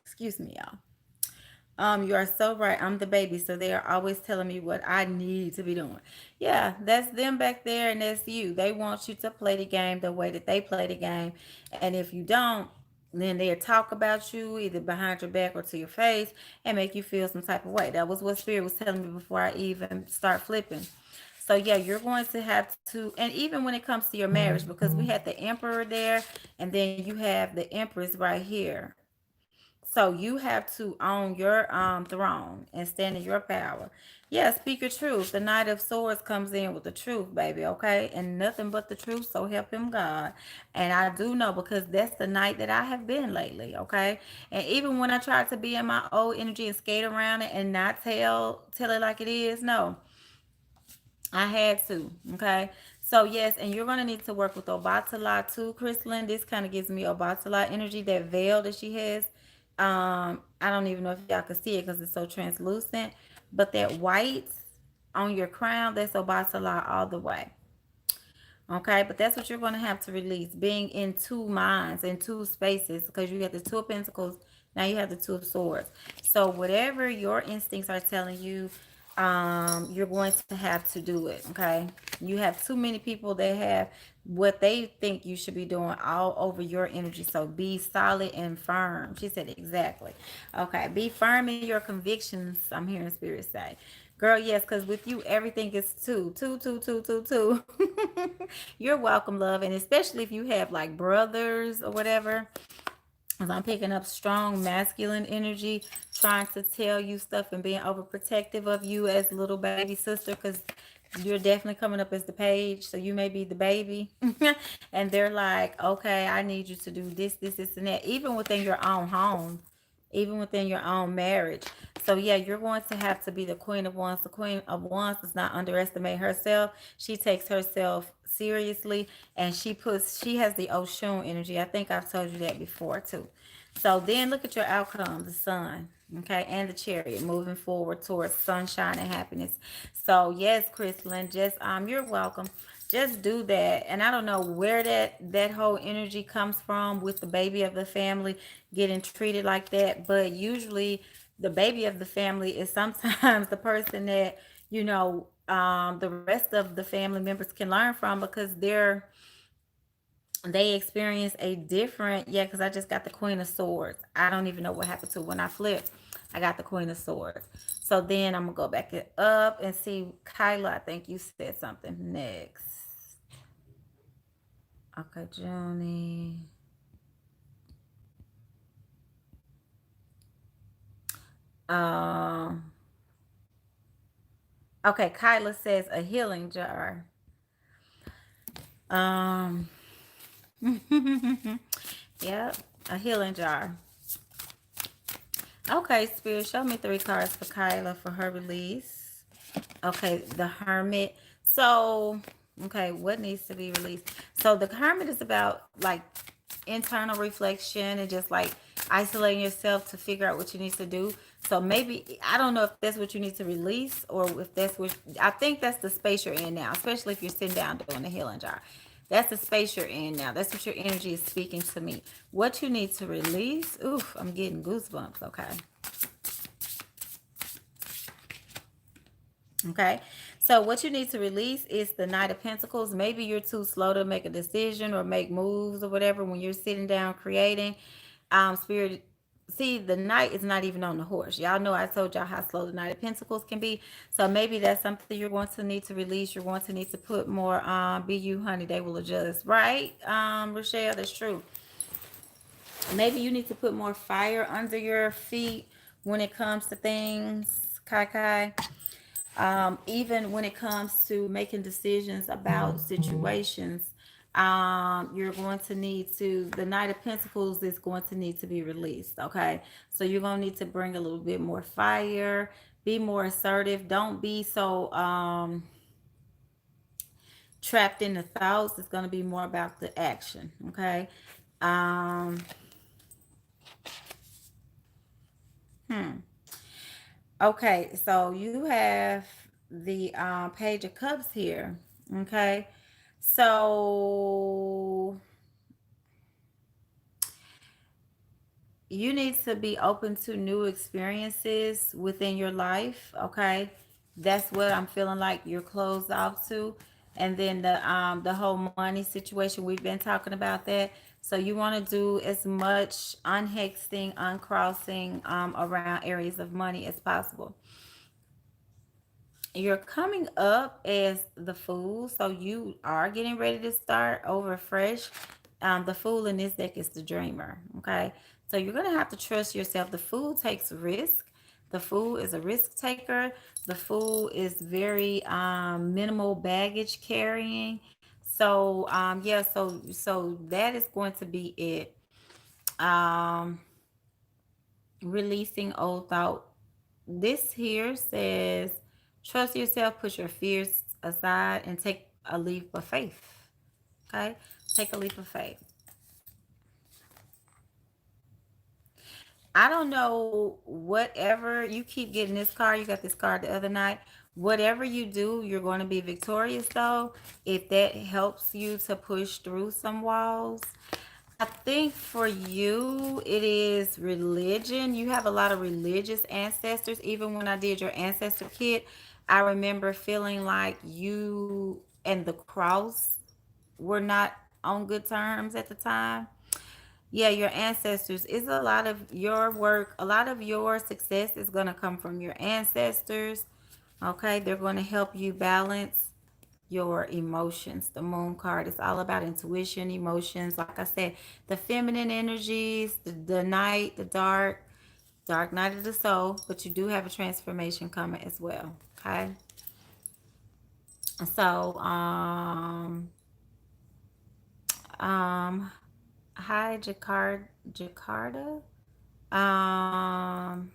Excuse me, y'all. You are so right. I'm the baby, so they are always telling me what I need to be doing. Yeah, that's them back there, and that's you. They want you to play the game the way that they play the game, and if you don't, then they'll talk about you either behind your back or to your face and make you feel some type of way. That was what Spirit was telling me before I even start flipping. So yeah, you're going to have to, and even when it comes to your marriage, because we had the Emperor there, and then you have the Empress right here. So you have to own your throne and stand in your power. Yeah, speak your truth. The Knight of Swords comes in with the truth, baby, okay? And nothing but the truth, so help him God. And I do know because that's the night that I have been lately, okay? And even when I tried to be in my old energy and skate around it and not tell it like it is, no. I had to, okay? So yes, and you're gonna need to work with Obatala too, Chrislyn. This kind of gives me Obatala energy, that veil that she has. I don't even know if y'all can see it because it's so translucent, but that white on your crown, that's Obatala all the way. Okay, but that's what you're going to have to release, being in two minds, in two spaces, because you got the Two of Pentacles, now you have the Two of Swords. So whatever your instincts are telling you, you're going to have to do it. Okay, you have too many people that have what they think you should be doing all over your energy, so be solid and firm. She said exactly. Okay, be firm in your convictions. I'm hearing spirit say, girl, yes, because with you everything is two. You're welcome, love. And especially if you have like brothers or whatever, as I'm picking up strong masculine energy, trying to tell you stuff and being overprotective of you as little baby sister, because you're definitely coming up as the page, so you may be the baby. And they're like, okay, I need you to do this, and that, even within your own home, even within your own marriage. So yeah, you're going to have to be the queen of wands. The queen of wands does not underestimate herself. She takes herself seriously, and she has the Oshun energy. I think I've told you that before too. So then look at your outcome, the sun, okay, and the chariot moving forward towards sunshine and happiness. So yes, Crystalline, just you're welcome. Just do that. And I don't know where that whole energy comes from with the baby of the family getting treated like that, but usually the baby of the family is sometimes the person that, the rest of the family members can learn from, because they experience a different, yeah, because I just got the Queen of Swords. I don't even know what happened to when I flipped. I got the Queen of Swords. So then I'm gonna go back it up and see. Kyla, I think you said something next. Okay, Junie. Um, okay, Kyla says a healing jar. Um, yep, a healing jar. Okay, Spirit, show me 3 cards for Kyla for her release. Okay, the Hermit. So, okay, what needs to be released? So the Hermit is about like internal reflection and just like isolating yourself to figure out what you need to do. So maybe I don't know if that's what you need to release, or if that's what I think that's the space you're in now, especially if you're sitting down doing the healing jar. That's the space you're in now. That's what your energy is speaking to me. What you need to release. Oof, I'm getting goosebumps. Okay. Okay. So what you need to release is the Knight of Pentacles. Maybe you're too slow to make a decision or make moves or whatever when you're sitting down creating. Spirit, see, the Knight is not even on the horse. Y'all know I told y'all how slow the Knight of Pentacles can be. So maybe that's something you're going to need to release. You're going to need to put more be you, honey, they will adjust. Right? Rochelle, that's true. Maybe you need to put more fire under your feet when it comes to things, Kai Kai. Even when it comes to making decisions about situations, you're going to need to, the Knight of Pentacles is going to need to be released. Okay. So you're going to need to bring a little bit more fire, be more assertive. Don't be so, trapped in the thoughts. It's going to be more about the action. Okay. Um, okay. So you have the Page of Cups here. Okay. So you need to be open to new experiences within your life. Okay. That's what I'm feeling like you're closed off to. And then the whole money situation, we've been talking about that. So you want to do as much unhexing, uncrossing around areas of money as possible. You're coming up as the Fool, so you are getting ready to start over fresh. The Fool in this deck is the Dreamer. Okay, so you're gonna have to trust yourself. The Fool takes risk. The Fool is a risk taker. The Fool is very minimal baggage carrying. So yeah, so that is going to be it. Um, Releasing old thought. This here says, trust yourself, put your fears aside, and take a leap of faith. Okay? Take a leap of faith. I don't know, whatever you keep getting this card, you got this card the other night. Whatever you do, you're going to be victorious though. If that helps you to push through some walls, I think for you, it is religion. You have a lot of religious ancestors. Even when I did your ancestor kit, I remember feeling like you and the cross were not on good terms at the time. Yeah, your ancestors is a lot of your work, a lot of your success is going to come from your ancestors. Okay, they're going to help you balance your emotions. The moon card is all about intuition, emotions. Like I said, the feminine energies, the night, the dark night of the soul, but you do have a transformation coming as well. Okay. So, um, hi, Jakarta. Um,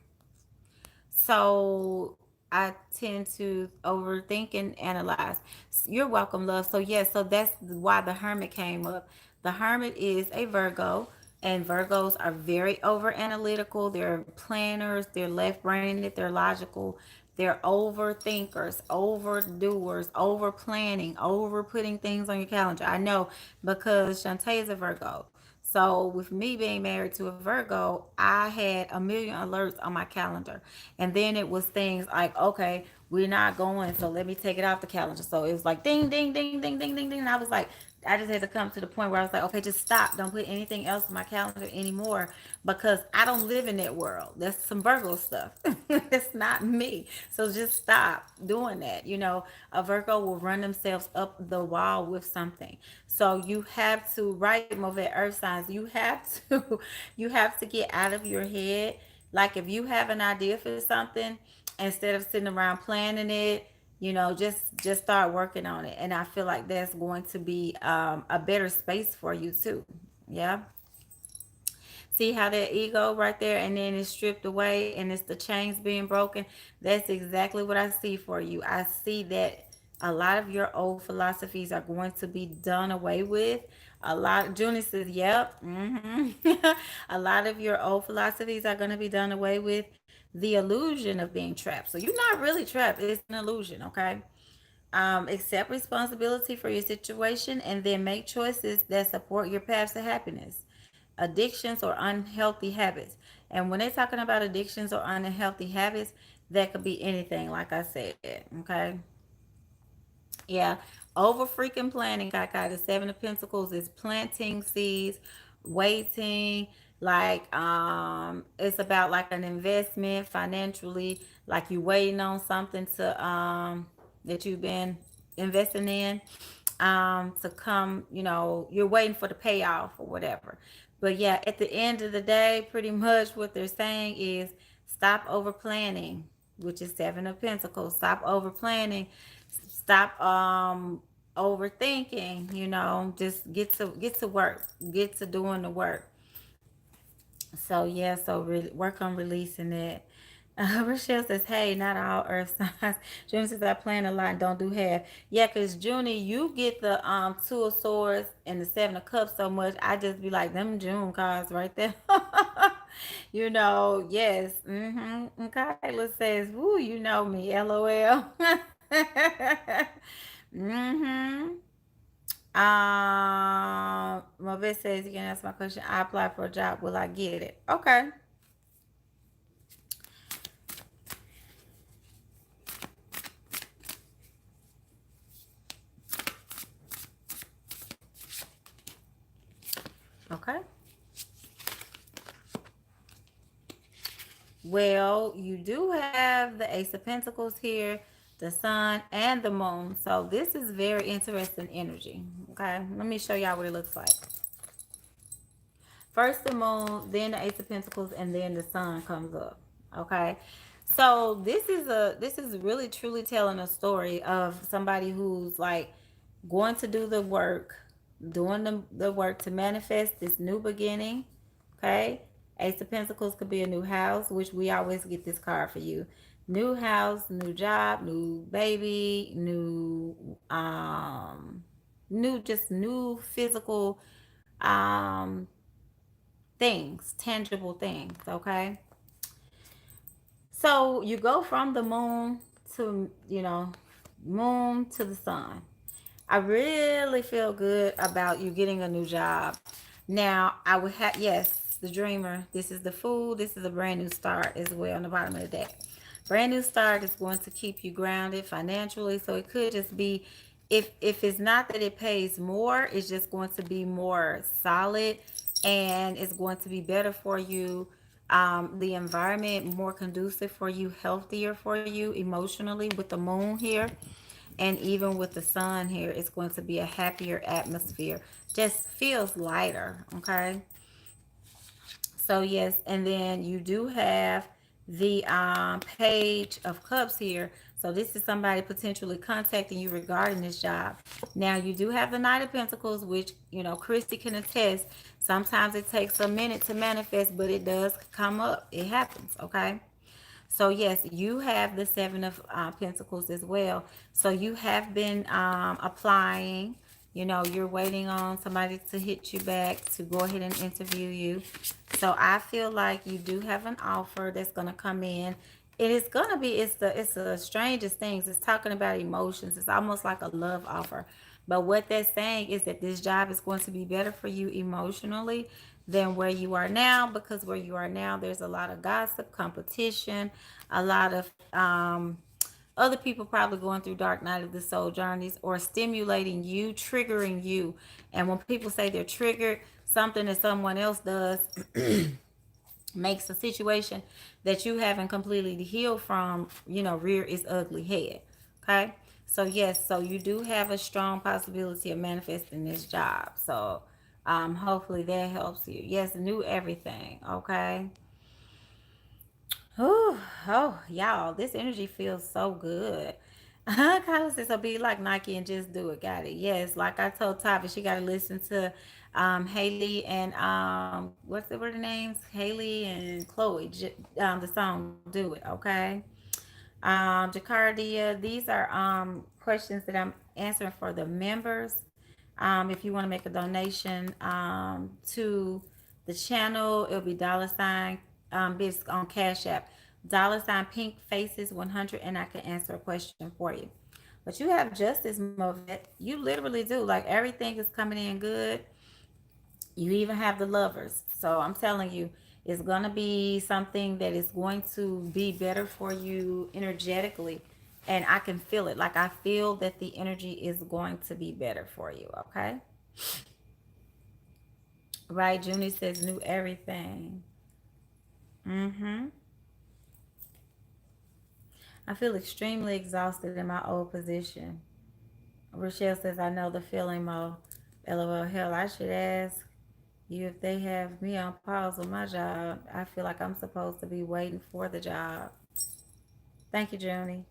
So I tend to overthink and analyze. You're welcome, love. So yes, so that's why the hermit came up. The hermit is a Virgo, and Virgos are very over analytical. They're planners. They're left brained. They're logical. They're overthinkers, overdoers, over planning, over putting things on your calendar. I know because Shantae is a Virgo. So with me being married to a Virgo, I had a million alerts on my calendar. And then it was things like, okay, we're not going, so let me take it off the calendar. So it was like ding, ding, ding, ding, ding, ding, ding. And I was like, I just had to come to the point where I was like, okay, just stop. Don't put anything else on my calendar anymore because I don't live in that world. That's some Virgo stuff. That's not me. So just stop doing that. You know, a Virgo will run themselves up the wall with something. So you have to, right, Movet Earth signs, you have to, you have to get out of your head. Like if you have an idea for something, instead of sitting around planning it, you know, just start working on it. And I feel like that's going to be a better space for you too. Yeah. See how that ego right there and then it's stripped away and it's the chains being broken. That's exactly what I see for you. I see that a lot of your old philosophies are going to be done away with. A lot, Junie says, yep. A lot of your old philosophies are going to be done away with. The illusion of being trapped. So you're not really trapped. It's an illusion, okay? Accept responsibility for your situation and then make choices that support your paths to happiness. Addictions or unhealthy habits. And when they're talking about addictions or unhealthy habits, that could be anything, like I said. Okay. Yeah. Over freaking planning, Kaka. The Seven of Pentacles is planting seeds, waiting. Like, it's about like an investment financially, like you waiting on something to, that you've been investing in, to come, you know, you're waiting for the payoff or whatever. But yeah, at the end of the day, pretty much what they're saying is stop over planning, which is Seven of Pentacles. Stop over planning. Stop overthinking, you know, just get to work. Get to doing the work. So yeah, so work on releasing it. Rochelle says, "Hey, not all Earth signs." Junie says, "I plan a lot and don't do half." Yeah, cause Junie, you get the Two of Swords and the Seven of Cups so much. I just be like them June cards right there. You know, yes. Mm-hmm. Okay, Kyla says, "Woo, you know me." LOL. Mm-hmm. Mavis says you can ask my question. I applied for a job. Will I get it? Okay. Okay. Well, you do have the Ace of Pentacles here, the Sun, and the Moon. So this is very interesting energy. Okay. Let me show y'all what it looks like. First the Moon, then the Ace of Pentacles, and then the Sun comes up. Okay. So this is really truly telling a story of somebody who's like going to do the work, doing the work to manifest this new beginning. Okay. Ace of Pentacles could be a new house, which we always get this card for you. New house, new job, new baby, new physical um things, tangible things, okay? So you go from the moon to, moon to the sun. I really feel good about you getting a new job. Now, I would have, yes, the dreamer. This is the fool. This is a brand new start as well on the bottom of the deck. Brand new start is going to keep you grounded financially. So it could just be, if it's not that it pays more, it's just going to be more solid, and it's going to be better for you. The environment more conducive for you, healthier for you emotionally with the moon here. And even with the sun here, it's going to be a happier atmosphere. Just feels lighter, okay? So yes, and then you do have the page of cups here. So this is somebody potentially contacting you regarding this job. Now you do have the Knight of Pentacles, which, you know, Christy can attest. Sometimes it takes a minute to manifest, but it does come up. It happens, okay? So yes, you have the Seven of Pentacles as well. So you have been applying. You know, you're waiting on somebody to hit you back to go ahead and interview you. So I feel like you do have an offer that's gonna come in. It is gonna be, it's the strangest things. It's talking about emotions. It's almost like a love offer. But what that's saying is that this job is going to be better for you emotionally than where you are now, because where you are now, there's a lot of gossip, competition, a lot of other people probably going through dark night of the soul journeys, or stimulating you, triggering you. And when people say they're triggered, something that someone else does makes a situation that you haven't completely healed from, you know, rear its ugly head. Okay. So yes, so you do have a strong possibility of manifesting this job. So hopefully that helps you. Yes, new everything. Okay. Oh, y'all, this energy feels so good. Carlos says, so be like Nike and just do it. Got it. Yes, like I told Tavi, she got to listen to Haley and what are the names? Haley and Chloe. The song "Do It." Okay. Jacardia. These are questions that I'm answering for the members. If you want to make a donation to the channel, it'll be $ this on Cash App. $Pink Faces 100, and I can answer a question for you. But you have justice, Movet. You literally do. Like everything is coming in good. You even have the Lovers. So I'm telling you, it's going to be something that is going to be better for you energetically. And I can feel it. Like I feel that the energy is going to be better for you. Okay. Right. Junie says new everything. Mm-hmm. I feel extremely exhausted in my old position. Rochelle says, I know the feeling, Mo. LOL. Hell, I should ask you if they have me on pause with my job. I feel like I'm supposed to be waiting for the job. Thank you, Junie.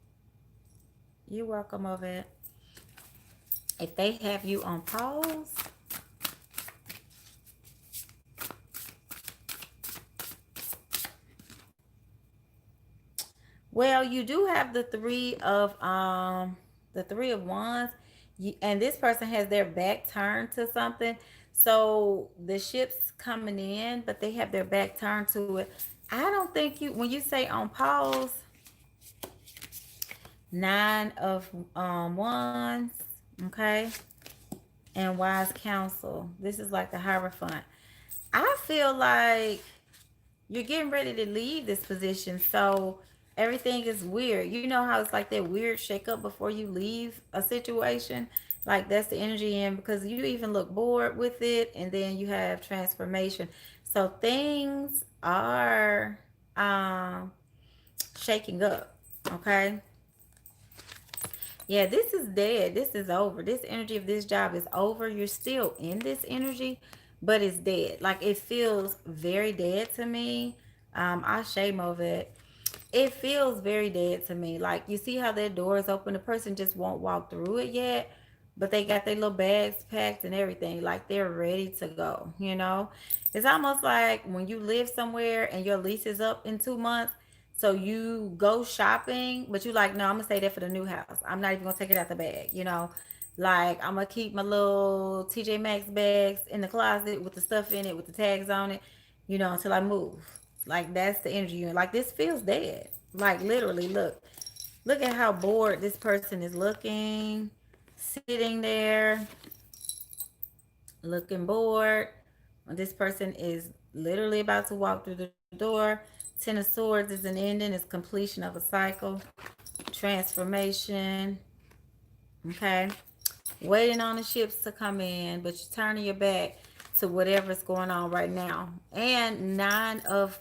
You're welcome of it. If they have you on pause, well, you do have the three of wands, and this person has their back turned to something. So the ship's coming in, but they have their back turned to it. I don't think you, when you say on pause, Nine of Wands, okay, and Wise Counsel. This is like the Hierophant. I feel like you're getting ready to leave this position, so everything is weird. You know how it's like that weird shakeup before you leave a situation? Like that's the energy in, because you even look bored with it, and then you have transformation. So things are shaking up, okay? Yeah, this is dead. This is over. This energy of this job is over. You're still in this energy, but it's dead. Like it feels very dead to me. I shame over it. It feels very dead to me. Like you see how their door is open. The person just won't walk through it yet, but they got their little bags packed and everything. Like they're ready to go. You know, it's almost like when you live somewhere and your lease is up in 2 months. So you go shopping, but you like, no, I'm gonna stay there for the new house. I'm not even gonna take it out the bag, you know. Like I'm gonna keep my little TJ Maxx bags in the closet with the stuff in it, with the tags on it, you know, until I move. Like that's the energy you're in. Like this feels dead. Like literally, look at how bored this person is looking, sitting there, looking bored. This person is literally about to walk through the door. Ten of Swords is an ending, it's completion of a cycle, transformation. Okay. Waiting on the ships to come in, but you're turning your back to whatever's going on right now. And nine of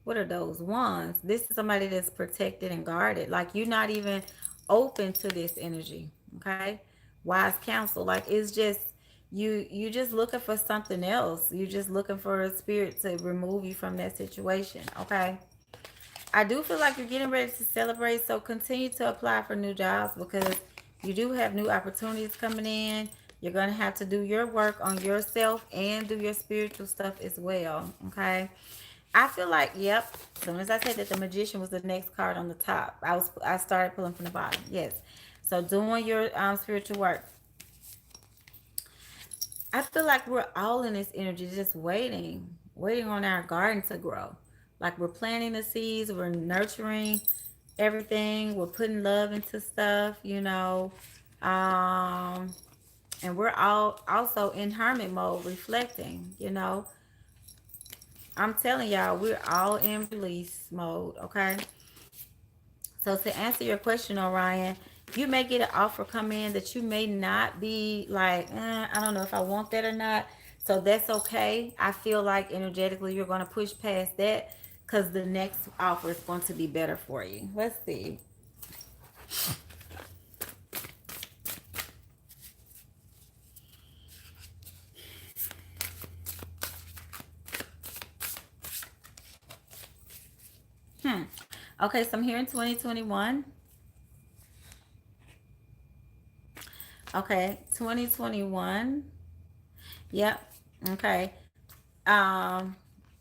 what are those wands? This is somebody that's protected and guarded. Like you're not even open to this energy. Okay. Wise counsel. Like it's just you just looking for something else. You're just looking for a spirit to remove you from that situation. Okay. I do feel like you're getting ready to celebrate, so continue to apply for new jobs because you do have new opportunities coming in. You're going to have to do your work on yourself and do your spiritual stuff as well. Okay. I feel like, yep. As soon as I said that the magician was the next card on the top, I started pulling from the bottom. Yes. So doing your spiritual work. I feel like we're all in this energy, just waiting on our garden to grow. Like we're planting the seeds, we're nurturing everything, we're putting love into stuff, um, and we're all also in hermit mode, reflecting. I'm telling y'all, we're all in release mode, okay? So to answer your question, Orion, you may get an offer come in that you may not be like, I don't know if I want that or not. So that's okay. I feel like energetically you're going to push past that because the next offer is going to be better for you. Let's see. Okay, so I'm here in 2021. Okay, 2021. Yep. Okay. Um,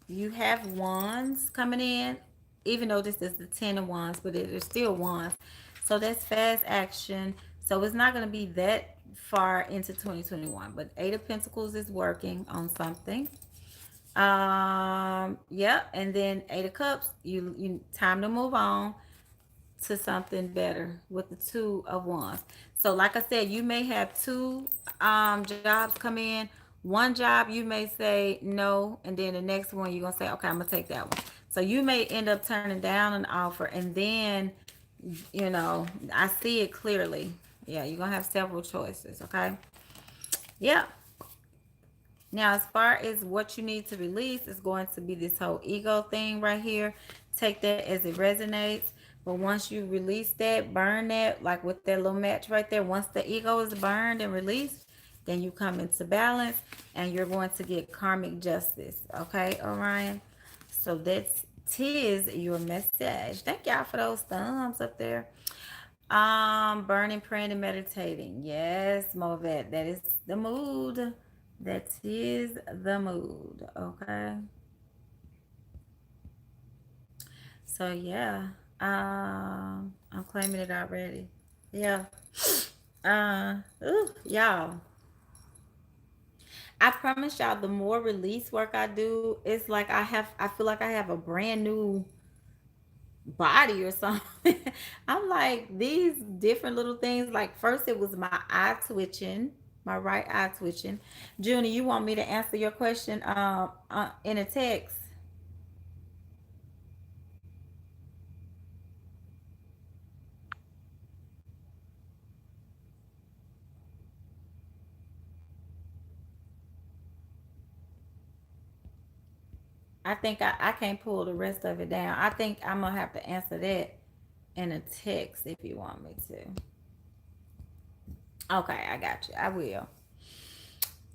you have wands coming in, even though this is the 10 of wands, but it is still wands. So that's fast action. So it's not going to be that far into 2021, but eight of pentacles is working on something. Yeah, and then eight of cups, you time to move on to something better with the two of wands. So like I said, you may have two jobs come in. One job you may say no, and then the next one you're gonna say, okay, I'm gonna take that one. So you may end up turning down an offer, and then I see it clearly. Yeah, you're gonna have several choices. Okay. Yeah. Now, as far as what you need to release, is going to be this whole ego thing right here. Take that as it resonates. But once you release that, burn that, like with that little match right there, once the ego is burned and released, then you come into balance and you're going to get karmic justice. Okay, Orion? So that's tis your message. Thank y'all for those thumbs up there. Burning, praying, and meditating. Yes, Movet. That is the mood. That is the mood. Okay. So yeah. I'm claiming it already. Yeah. Y'all. I promise y'all, the more release work I do, it's like I feel like I have a brand new body or something. I'm like these different little things. Like first it was my eye twitching, my right eye twitching. Junie, you want me to answer your question in a text? I think I can't pull the rest of it down. I think I'm gonna have to answer that in a text if you want me to. Okay, I got you. I will.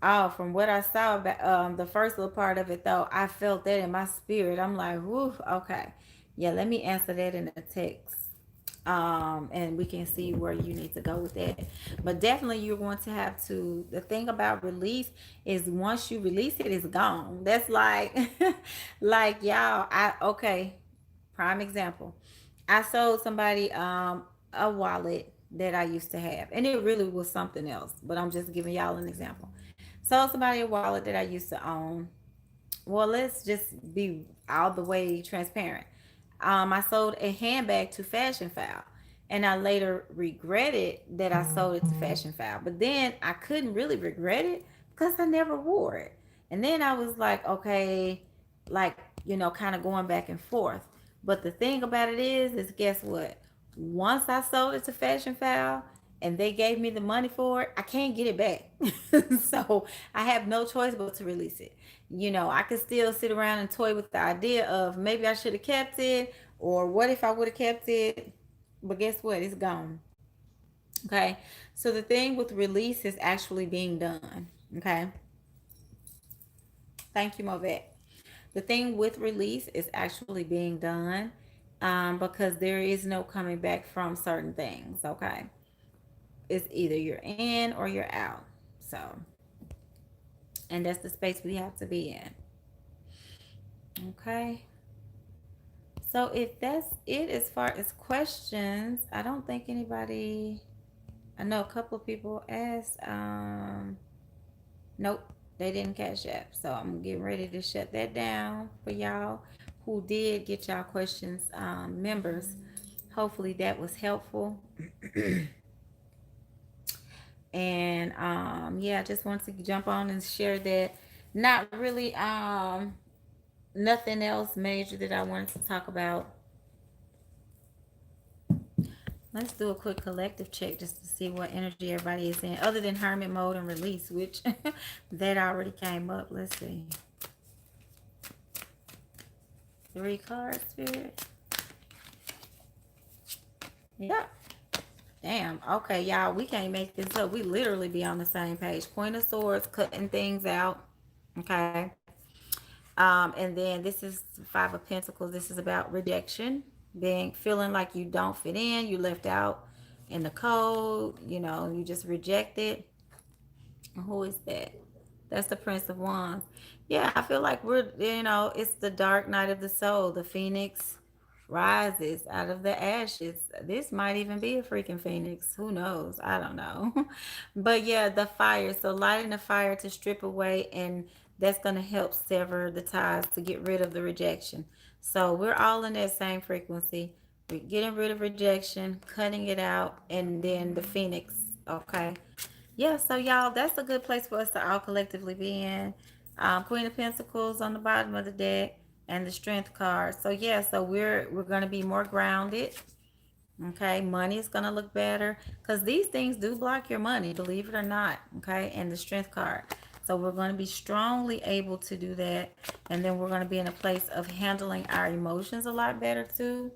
Oh, from what I saw, the first little part of it though, I felt that in my spirit. I'm like, whoo, okay, yeah. Let me answer that in the text, and we can see where you need to go with that. But definitely, you're going to have to. The thing about release is once you release it, it's gone. That's like, like y'all. Okay. Prime example. I sold somebody a wallet that I used to have, and it really was something else. But I'm just giving y'all an example. Sold somebody a wallet that I used to own. Well, let's just be all the way transparent. I sold a handbag to Fashion File, and I later regretted that I sold it to Fashion File. But then I couldn't really regret it because I never wore it. And then I was like, okay, like, kind of going back and forth. But the thing about it is guess what? Once I sold it to Fashion Foul and they gave me the money for it, I can't get it back. So I have no choice but to release it. I could still sit around and toy with the idea of maybe I should have kept it, or what if I would have kept it? But guess what? It's gone. Okay. So the thing with release is actually being done. Okay. Thank you, Movet. The thing with release is actually being done, because there is no coming back from certain things. Okay. It's either you're in or you're out. So, and that's the space we have to be in. Okay. So if that's it as far as questions, I don't think anybody, I know a couple of people asked, nope, they didn't catch up. So I'm getting ready to shut that down for y'all who did get y'all questions, members. Hopefully that was helpful. And yeah, I just wanted to jump on and share that. Not really nothing else major that I wanted to talk about. Let's do a quick collective check just to see what energy everybody is in, other than hermit mode and release, which that already came up. Let's see. 3 cards, Spirit. Yep. Damn. Okay, y'all. We can't make this up. We literally be on the same page. Queen of Swords, cutting things out. Okay. And then this is 5 of Pentacles. This is about rejection, feeling like you don't fit in, you left out in the code. You just rejected. Who is that? That's the Prince of Wands. Yeah, I feel like it's the dark night of the soul. The phoenix rises out of the ashes. This might even be a freaking phoenix. Who knows? I don't know. But yeah, the fire. So lighting the fire to strip away, and that's going to help sever the ties to get rid of the rejection. So we're all in that same frequency. We're getting rid of rejection, cutting it out, and then the phoenix. Okay. Yeah, so y'all, that's a good place for us to all collectively be in. Queen of Pentacles on the bottom of the deck, and the Strength card. So yeah, so we're gonna be more grounded. Okay, money is gonna look better because these things do block your money, believe it or not. Okay, and the Strength card. So we're going to be strongly able to do that, and then we're going to be in a place of handling our emotions a lot better too.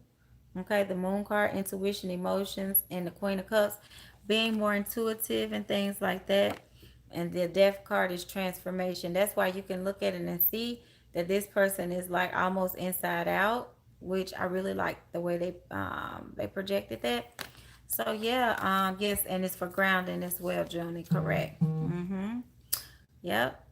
Okay, the Moon card, intuition, emotions, and the Queen of Cups, being more intuitive and things like that. And the Death card is transformation. That's why you can look at it and see that this person is like almost inside out, which I really like the way they projected that. So yeah, yes, and it's for grounding as well, Junie. Correct. Mm-hmm. Yep.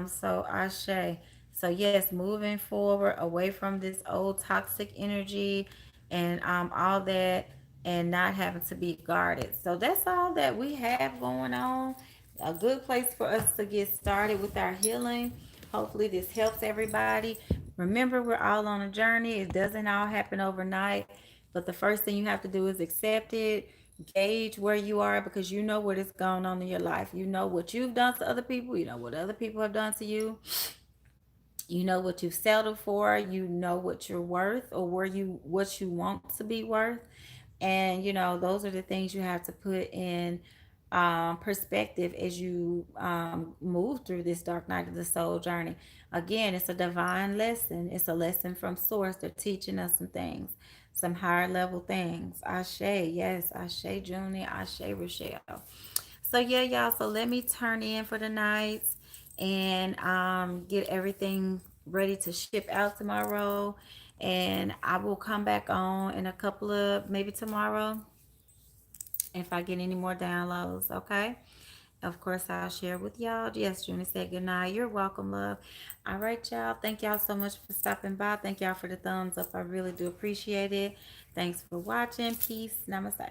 So Ashe. So yes, moving forward away from this old toxic energy and all that, and not having to be guarded. So that's all that we have going on. A good place for us to get started with our healing. Hopefully this helps everybody. Remember, we're all on a journey. It doesn't all happen overnight. But the first thing you have to do is accept it, gauge where you are, because you know what is going on in your life. You know what you've done to other people. You know what other people have done to you. You know what you've settled for. You know what you're worth, or what you want to be worth. And those are the things you have to put in perspective as you move through this dark night of the soul journey. Again, it's a divine lesson. It's a lesson from source. They're teaching us some things, some higher level things. Ashe, yes, Ashe Junie, Ashe Rochelle. So yeah, y'all, so let me turn in for the night and get everything ready to ship out tomorrow. And I will come back on in a couple of, maybe tomorrow, if I get any more downloads. Okay. Of course, I'll share with y'all. Yes, Junie said good night. You're welcome, love. All right, y'all. Thank y'all so much for stopping by. Thank y'all for the thumbs up. I really do appreciate it. Thanks for watching. Peace. Namaste.